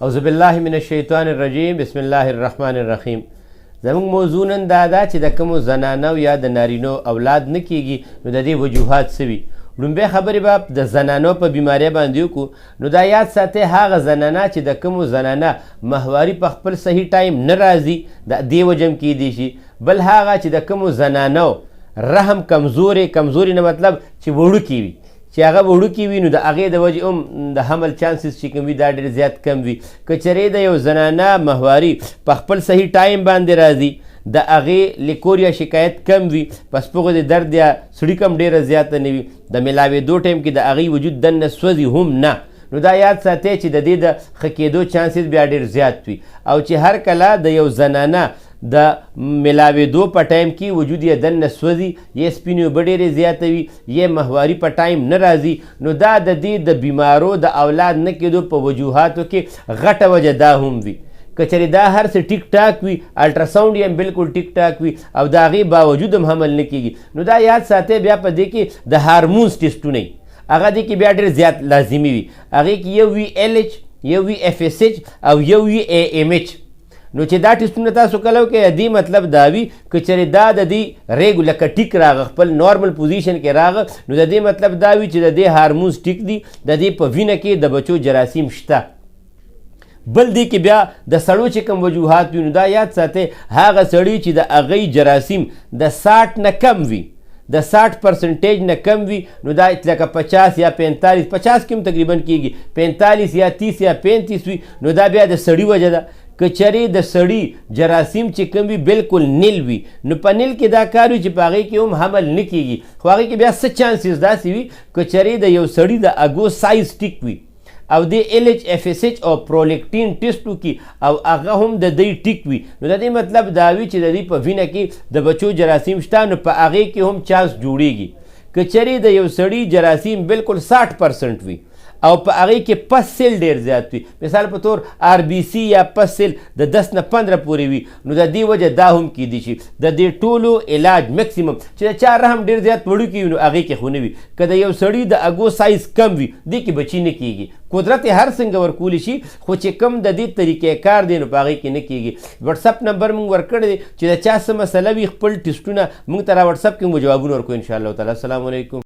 اعوذ بالله من الشیطان الرجیم بسم الله الرحمن الرحیم. زموږ موضوع نن دا ده چې د کومو زنانو یا د نارینو اولاد نه کیږي نو د دې وجوهات څه وي. لومبۍ خبرې به د زنانو په بیمارۍ باندې وکړو. نو دا یاد ساتئ هغه زنانه چې د کومو زنانه ماهواري په خپل صحیح ټایم نه راځي د دې وجه هم کیدی شي. بل هغه چې د کومو زنانو رحم کمزوري نه مطلب چې وړوکي وي، چې هغه وړوکي وي نو د هغې د وجې هم د حمل چانسز چې کوم وي دا ډېر زیات کم وي. که چېرې د یو زنانه ماهواري په خپل صحیح ټایم باندې راځي د هغې لیکور یا شکایت کم وي، په سپږو د درد یا سړي کم ډېره زیاته نه وي، د میلاوېدو ټایم کې د هغې وجود دننه سوځي هم نه، نو دا یاد ساتئ چې د دې د ښه کېدو چانسز بیا ډېر زیات وي. او چې هر کله د یو زنانه د میلاوېدو په ټایم کې وجود یې دننه سوځي، یې سپینې اوبه ډېرې زیاته وي، یې ماهواري په ټایم نه راځي، نو دا د دې د بیمارو د اولاد نه کېدو په وجوهاتو کې غټه وجه دا هم وي. که چېرې دا هر څه ټیک ټاک وي، الټراساونډ یې هم بالکل ټیک ټاک وي او د هغې باوجود هم حمل نه کېږي، نو دا یاد ساتئ بیا په دې کې د هارمونز ټیسټونه هغه دې کې بیا ډېر زیات لازمي وي. هغې کې یو وي LH، یو وي FSH او یو وي AMH. نو چې دا ټیسټونه تاسو کله وکړئ دې مطلب دا وي که چېرې دا د دې ریګ لکه ټیک راغه خپل نارمل پوزیشن کې راغه نو د دې مطلب دا وي چې د دې هارمونز ټیک دي، د دې په وینه کې د بچو جراثیم شته. بل دې کې بیا د سړو چې کوم وجوهات وي نو دا یاد ساتئ هغه سړي چې د هغې جراثیم د 60 نه کم وي، د 60% نه کم وي، نو دا لکه 50 یا 45، 50 کې هم تقریبا کېږي، 45 یا 30 یا 35 وي، نو دا بیا د سړي وجه ده. که چېرې د سړي جراثیم چې کوم وي بالکل نیل وي نو په نیل کې دا کار وي چې په هغې کې هم حمل نه کېږي، خو هغې کې بیا څه چانسز داسې وي که چېرې د یو سړي د اګو سایز ټیک وي او د LH FSH او پرولیکټین ټیسټ وکړي او هغه هم د دوی ټیک وي، نو د دې مطلب دا وي چې د دوی په وینه کې د بچو جراثیم شته، نو په هغې کې هم چانس جوړیږي. که چېرې د یو سړي جراثیم بالکل 60% وي او په هغې کې پس سیل ډېر زیات وي، مثال په طور RBC یا پس سیل د 10 نه 15 پورې وي، نو د دې وجه دا هم کیدی شي. د دې ټولو علاج میکسیمم چې د چا رحم ډېر زیات وړوکی وي نو هغې کې خو نه وي. که د یو سړي د اګو سایز کم وي دې کې بچي نه کیږي، قدرت یې هر څنګه ورکولی شي، خو چې کم د دې طریقې کار دی نو په هغې کې نه کیږي. وټساپ نمبر موږ ورکړی دی چې د چا څه مسله وي خپل ټیسټونه موږ ته را وټساپ کې موږ جوابونه ورکوو انشاءالله تعالی. السلام علیکم.